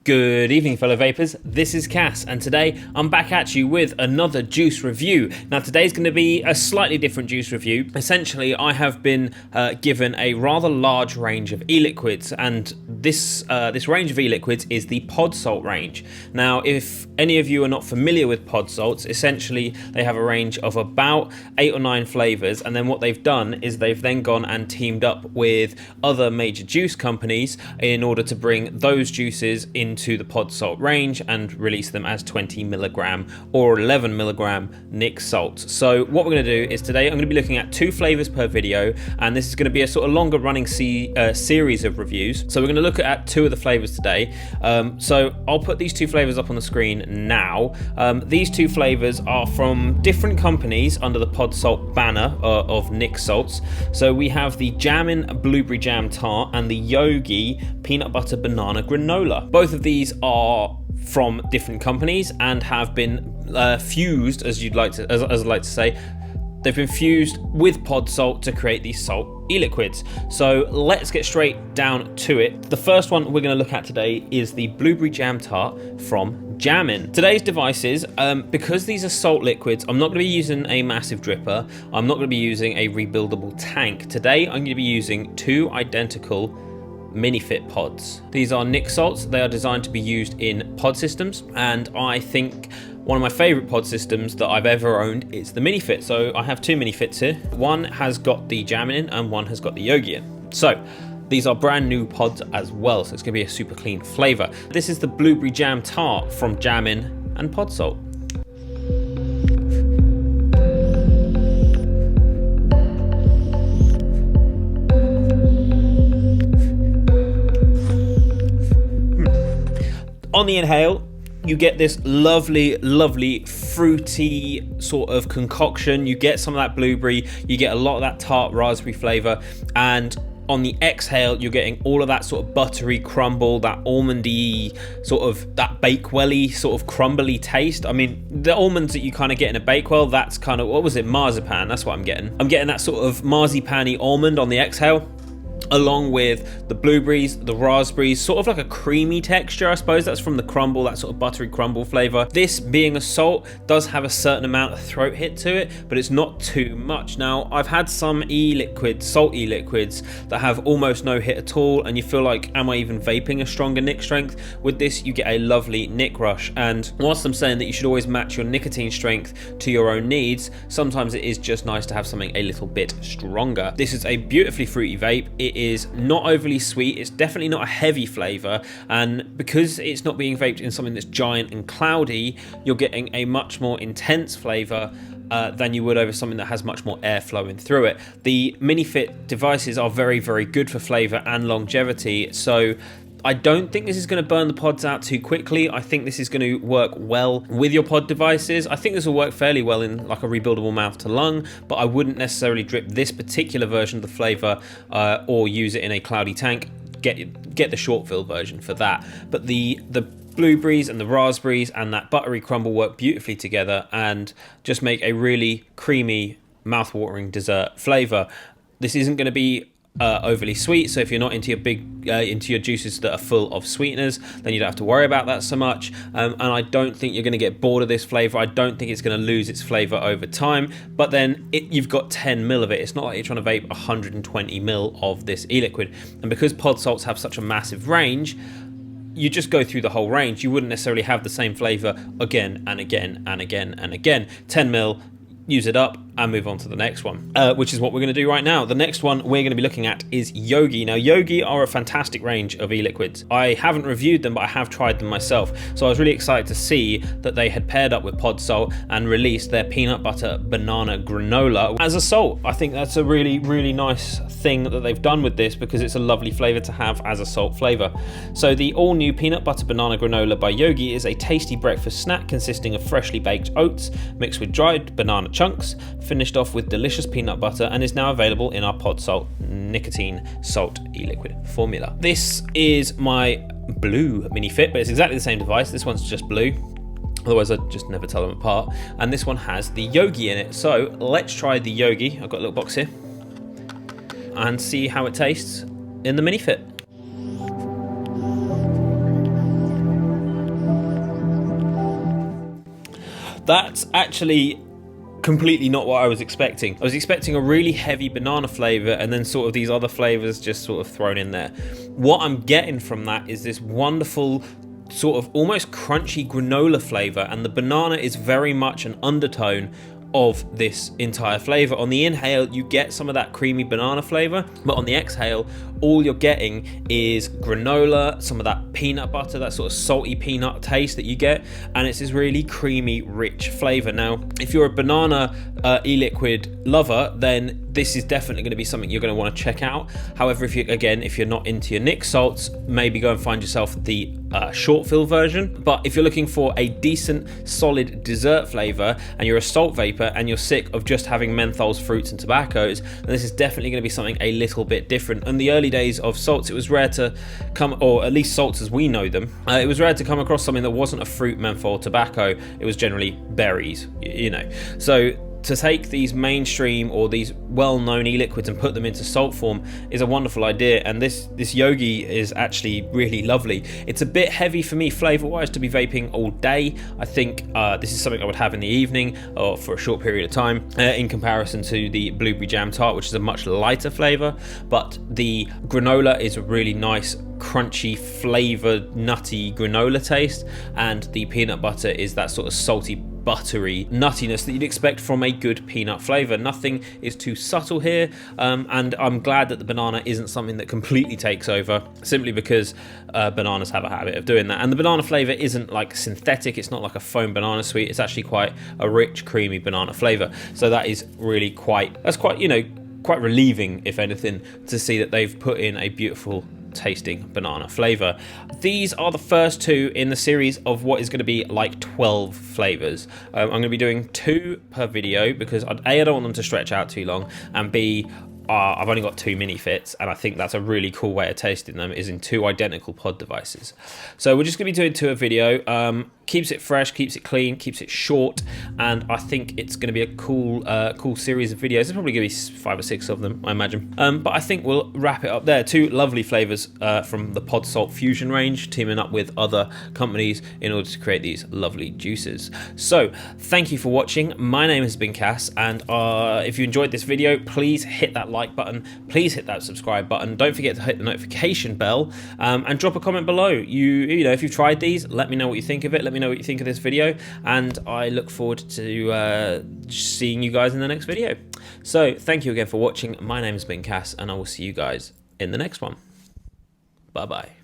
Good evening, fellow vapors. This is Cass, and today I'm back at you with another juice review. Now, today's going to be a slightly different juice review. Essentially, I have been given a rather large range of e-liquids, and this range of e-liquids is the pod salt range. Now, if any of you are not familiar with pod salts, essentially they have a range of about 8 or 9 flavors, and then what they've done is they've then gone and teamed up with other major juice companies in order to bring those juices into the pod salt range and release them as 20 milligram or 11 milligram nic salts. So what we're going to do is today I'm going to be looking at 2 flavors per video, and this is going to be a sort of longer running series of reviews. So we're going to look at 2 of the flavors today. So I'll put these 2 flavors up on the screen now. These 2 flavors are from different companies under the pod salt banner of nic salts. So we have the Jammin blueberry jam tart and the Yogi peanut butter banana granola. Both of these are from different companies and have been fused, as I'd like to say. They've been fused with pod salt to create these salt e-liquids. So let's get straight down to it. The first one we're going to look at today is the blueberry jam tart from Jammin. Today's devices, because these are salt liquids, I'm not going to be using a massive dripper. I'm not going to be using a rebuildable tank. Today I'm going to be using 2 identical mini fit pods. These are nic salts. They are designed to be used in pod systems, and I think one of my favorite pod systems that I've ever owned is the mini fit. So I have 2 mini fits here. One has got the Jammin in and one has got the Yogi in. So these are brand new pods as well, so it's going to be a super clean flavor. This is the blueberry jam tart from Jammin and pod salt. On the inhale, you get this lovely fruity sort of concoction. You get some of that blueberry, you get a lot of that tart raspberry flavor, and on the exhale you're getting all of that sort of buttery crumble, that almondy sort of, that bakewelly sort of crumbly taste. I mean, the almonds that you kind of get in a bakewell, that's kind of, what was it, marzipan? That's what I'm getting. I'm getting that sort of marzipan-y almond on the exhale, along with the blueberries, the raspberries, sort of like a creamy texture, I suppose. That's from the crumble, that sort of buttery crumble flavor. This, being a salt, does have a certain amount of throat hit to it, but it's not too much. Now, I've had some salt e-liquids that have almost no hit at all, and you feel like, am I even vaping a stronger nic strength? With this, you get a lovely nic rush, and whilst I'm saying that you should always match your nicotine strength to your own needs, sometimes it is just nice to have something a little bit stronger. This is a beautifully fruity vape. It is not overly sweet, it's definitely not a heavy flavour, and because it's not being vaped in something that's giant and cloudy, you're getting a much more intense flavour than you would over something that has much more air flowing through it. The mini fit devices are very good for flavour and longevity, so I don't think this is going to burn the pods out too quickly. I think this is going to work well with your pod devices. I think this will work fairly well in like a rebuildable mouth to lung, but I wouldn't necessarily drip this particular version of the flavour or use it in a cloudy tank. Get the short fill version for that. But the blueberries and the raspberries and that buttery crumble work beautifully together and just make a really creamy, mouth-watering dessert flavour. This isn't going to be overly sweet, so if you're not into your juices that are full of sweeteners, then you don't have to worry about that so much, and I don't think you're going to get bored of this flavor. I don't think it's going to lose its flavor over time, but then you've got 10 mil of it. It's not like you're trying to vape 120 mil of this e-liquid, and because pod salts have such a massive range, you just go through the whole range. You wouldn't necessarily have the same flavor again and again and again and again. 10 mil, use it up and move on to the next one, which is what we're going to do right now. The next one we're going to be looking at is Yogi. Now, Yogi are a fantastic range of e-liquids. I haven't reviewed them, but I have tried them myself. So I was really excited to see that they had paired up with pod salt and released their peanut butter banana granola as a salt. I think that's a really nice thing that they've done with this, because it's a lovely flavor to have as a salt flavor. So the all new peanut butter banana granola by Yogi is a tasty breakfast snack consisting of freshly baked oats mixed with dried banana chunks, finished off with delicious peanut butter, and is now available in our pod salt nicotine salt e-liquid formula. This is my blue mini fit, but it's exactly the same device. This one's just blue, otherwise I'd just never tell them apart, and this one has the Yogi in it. So let's try the Yogi. I've got a little box here and see how it tastes in the mini fit. That's actually completely not what I was expecting. I was expecting a really heavy banana flavor and then sort of these other flavors just sort of thrown in there. What I'm getting from that is this wonderful sort of almost crunchy granola flavor, and the banana is very much an undertone of this entire flavor. On the inhale, you get some of that creamy banana flavor, but on the exhale, all you're getting is granola, some of that peanut butter, that sort of salty peanut taste that you get, and it's this really creamy, rich flavor. Now, if you're a banana e-liquid lover, then this is definitely going to be something you're going to want to check out. However, if you're not into your Nic salts, maybe go and find yourself the short fill version. But if you're looking for a decent, solid dessert flavor and you're a salt vapor and you're sick of just having menthols, fruits, and tobaccos, then this is definitely going to be something a little bit different. In the early days of salts, it was rare to come, or at least salts as we know them, it was rare to come across something that wasn't a fruit, menthol, tobacco. It was generally berries, you know. So to take these mainstream or these well-known e-liquids and put them into salt form is a wonderful idea, and this Yogi is actually really lovely. It's a bit heavy for me flavor-wise to be vaping all day. I think this is something I would have in the evening or for a short period of time in comparison to the blueberry jam tart, which is a much lighter flavor. But the granola is a really nice crunchy flavored nutty granola taste, and the peanut butter is that sort of salty buttery nuttiness that you'd expect from a good peanut flavor. Nothing is too subtle here, and I'm glad that the banana isn't something that completely takes over, simply because bananas have a habit of doing that. And the banana flavor isn't like synthetic, it's not like a foam banana sweet, it's actually quite a rich, creamy banana flavor. So that is really quite relieving, if anything, to see that they've put in a beautiful tasting banana flavor. These are the first two in the series of what is going to be like 12 flavors. I'm going to be doing 2 per video because A, I don't want them to stretch out too long, and B, I've only got 2 mini fits, and I think that's a really cool way of tasting them, is in 2 identical pod devices. So we're just going to be doing 2 a video. Keeps it fresh, keeps it clean, keeps it short, and I think it's going to be a cool series of videos. There's probably going to be 5 or 6 of them, I imagine. But I think we'll wrap it up there. 2 lovely flavors from the Pod Salt Fusion range, teaming up with other companies in order to create these lovely juices. So thank you for watching. My name has been Cass, and if you enjoyed this video, please hit that like button, please hit that subscribe button. Don't forget to hit the notification bell, and drop a comment below. You know, if you've tried these, let me know what you think of it. Let me know what you think of this video, and I look forward to seeing you guys in the next video. So thank you again for watching. My name has been Cass, and I will see you guys in the next one. Bye bye.